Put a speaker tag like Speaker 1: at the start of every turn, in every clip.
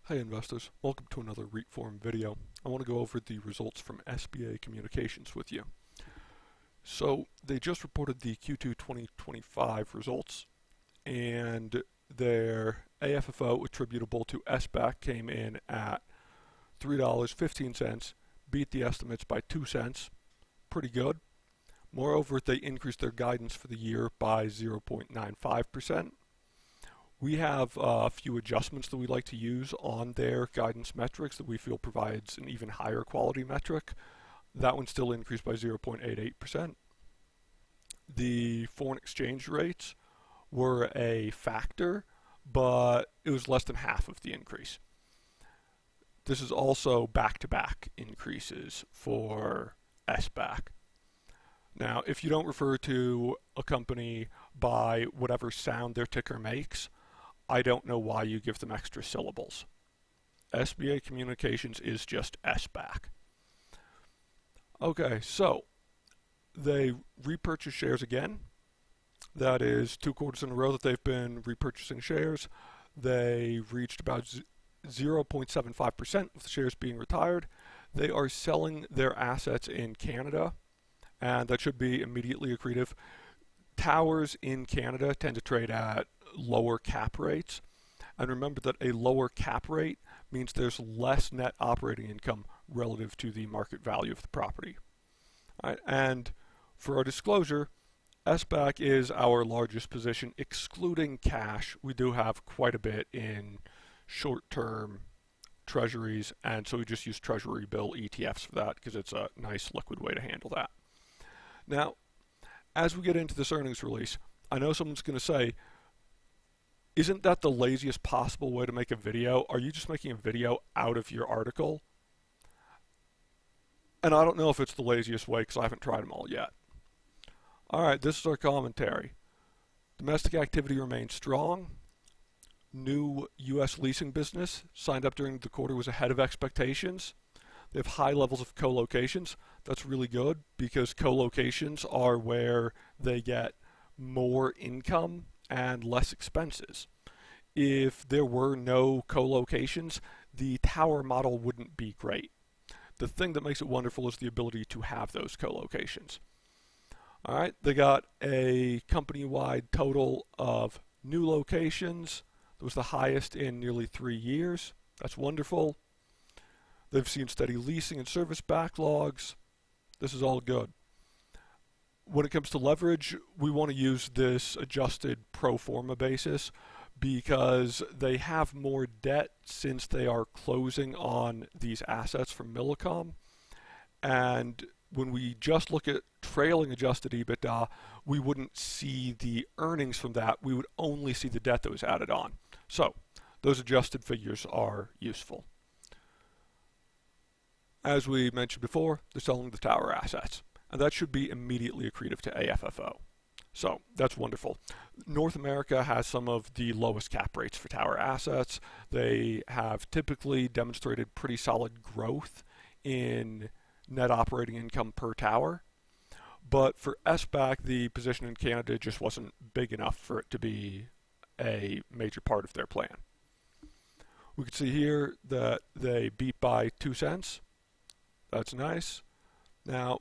Speaker 1: Hey investors, welcome to another REIT Forum video. I want to go over the results from SBA Communications with you. So they just reported the Q2 2025 results, and their AFFO attributable to SBAC came in at $3.15, beat the estimates by 2 cents, pretty good. Moreover, they increased their guidance for the year by 0.95%. We have a few adjustments that we like to use on their guidance metrics that we feel provides an even higher quality metric. That one still increased by 0.88%. The foreign exchange rates were a factor, but it was less than half of the increase. This is also back-to-back increases for SBAC. Now, if you don't refer to a company by whatever sound their ticker makes, I don't know why you give them extra syllables. SBA Communications is just SBAC. Okay, so they repurchased shares again. That is 2 quarters in a row that they've been repurchasing shares. They reached about 0.75% of the shares being retired. They are selling their assets in Canada, and that should be immediately accretive. Towers in Canada tend to trade at lower cap rates, and remember that a lower cap rate means there's less net operating income relative to the market value of the property. All right, and for our disclosure, SBAC is our largest position excluding cash. We do have quite a bit in short-term treasuries, and so we just use treasury bill ETFs for that because it's a nice liquid way to handle that. Now, as we get into this earnings release, I know someone's going to say, isn't that the laziest possible way to make a video? Are you just making a video out of your article? And I don't know if it's the laziest way because I haven't tried them all yet. Alright, this is our commentary. Domestic activity remains strong. New U.S. leasing business signed up during the quarter was ahead of expectations. They have high levels of co-locations. That's really good because co-locations are where they get more income and less expenses. If there were no co-locations, the tower model wouldn't be great. The thing that makes it wonderful is the ability to have those co-locations. All right, they got a company-wide total of new locations. That was the highest in nearly 3 years. That's wonderful. They've seen steady leasing and service backlogs. This is all good. When it comes to leverage, we want to use this adjusted pro forma basis because they have more debt since they are closing on these assets from Millicom. And when we just look at trailing adjusted EBITDA, we wouldn't see the earnings from that. We would only see the debt that was added on. So those adjusted figures are useful. As we mentioned before, they're selling the tower assets, and that should be immediately accretive to AFFO. So that's wonderful. North America has some of the lowest cap rates for tower assets. They have typically demonstrated pretty solid growth in net operating income per tower. But for SBAC, the position in Canada just wasn't big enough for it to be a major part of their plan. We can see here that they beat by 2 cents. That's nice. Now,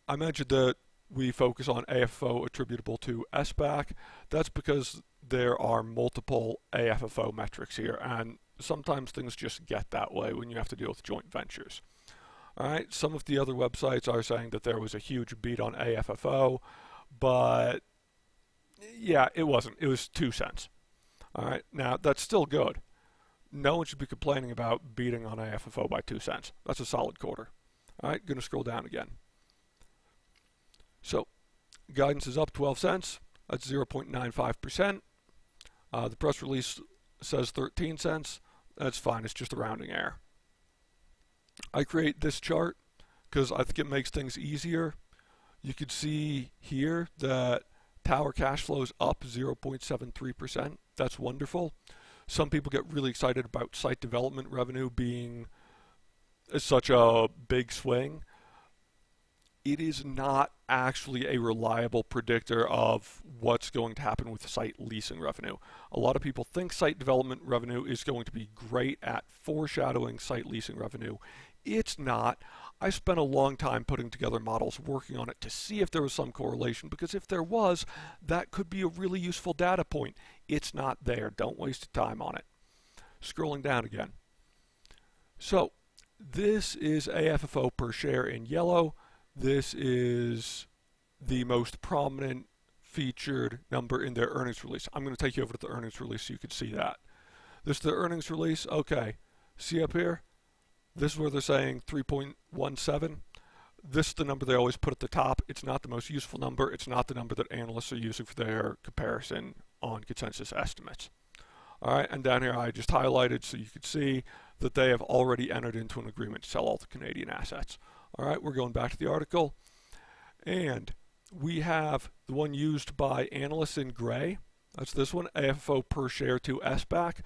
Speaker 1: I mentioned that we focus on AFFO attributable to SBAC. That's because there are multiple AFFO metrics here, and sometimes things just get that way when you have to deal with joint ventures. All right, some of the other websites are saying that there was a huge beat on AFFO, but yeah, it wasn't. It was 2 cents. All right, now that's still good. No one should be complaining about beating on AFFO by 2 cents. That's a solid quarter. All right, going to scroll down again. So, guidance is up 12 cents. That's 0.95%. The press release says 13 cents. That's fine. It's just a rounding error. I create this chart because I think it makes things easier. You could see here that tower cash flow is up 0.73%. That's wonderful. Some people get really excited about site development revenue being such a big swing. It is not actually a reliable predictor of what's going to happen with site leasing revenue. A lot of people think site development revenue is going to be great at foreshadowing site leasing revenue. It's not. I spent a long time putting together models working on it to see if there was some correlation, because if there was, that could be a really useful data point. It's not there. Don't waste time on it. Scrolling down again. So this is AFFO per share in yellow. This is the most prominent featured number in their earnings release. I'm going to take you over to the earnings release so you can see that. This is the earnings release. Okay, see up here? This is where they're saying 3.17. This is the number they always put at the top. It's not the most useful number. It's not the number that analysts are using for their comparison on consensus estimates. All right, and down here I just highlighted so you could see that they have already entered into an agreement to sell all the Canadian assets. All right, we're going back to the article, and we have the one used by analysts in gray. That's this one, AFFO per share to SBAC,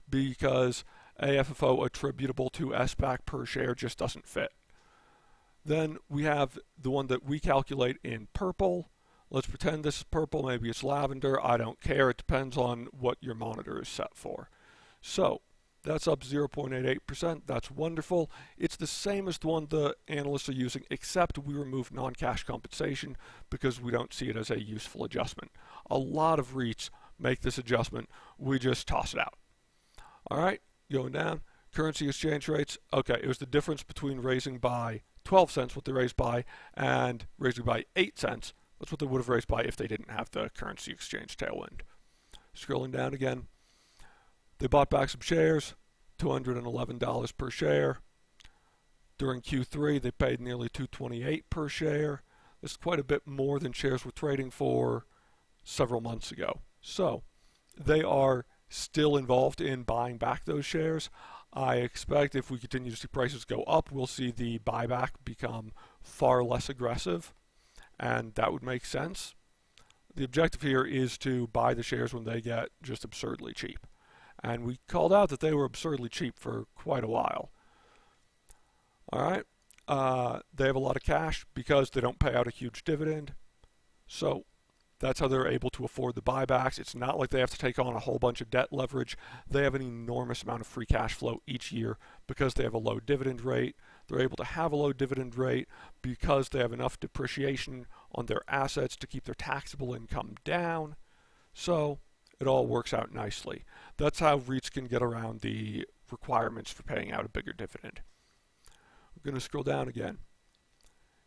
Speaker 1: because AFFO attributable to SBAC per share just doesn't fit. Then we have the one that we calculate in purple. Let's pretend this is purple, maybe it's lavender, I don't care, it depends on what your monitor is set for. So that's up 0.88%, that's wonderful. It's the same as the one the analysts are using, except we remove non-cash compensation because we don't see it as a useful adjustment. A lot of REITs make this adjustment, we just toss it out. All right, going down, currency exchange rates. Okay, it was the difference between raising by 12 cents, what they raised by, and raising by 8 cents. That's what they would have raised by if they didn't have the currency exchange tailwind. Scrolling down again, they bought back some shares, $211 per share. During Q3, they paid nearly $228 per share. This is quite a bit more than shares were trading for several months ago. So they are still involved in buying back those shares. I expect if we continue to see prices go up, we'll see the buyback become far less aggressive, and that would make sense. The objective here is to buy the shares when they get just absurdly cheap. And we called out that they were absurdly cheap for quite a while. All right, they have a lot of cash because they don't pay out a huge dividend. So that's how they're able to afford the buybacks. It's not like they have to take on a whole bunch of debt leverage. They have an enormous amount of free cash flow each year because they have a low dividend rate. They're able to have a low dividend rate because they have enough depreciation on their assets to keep their taxable income down. So it all works out nicely. That's how REITs can get around the requirements for paying out a bigger dividend. We're going to scroll down again.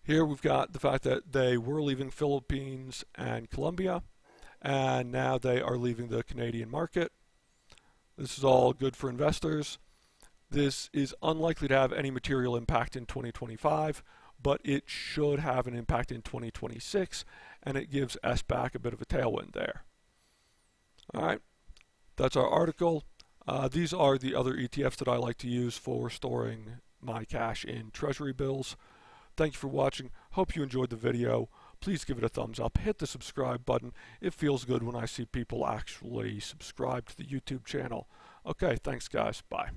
Speaker 1: Here we've got the fact that they were leaving Philippines and Colombia, and now they are leaving the Canadian market. This is all good for investors. This is unlikely to have any material impact in 2025, but it should have an impact in 2026, and it gives SBAC a bit of a tailwind there. All right, that's our article. These are the other ETFs that I like to use for storing my cash in treasury bills. Thank you for watching. Hope you enjoyed the video. Please give it a thumbs up. Hit the subscribe button. It feels good when I see people actually subscribe to the YouTube channel. Okay, thanks guys. Bye.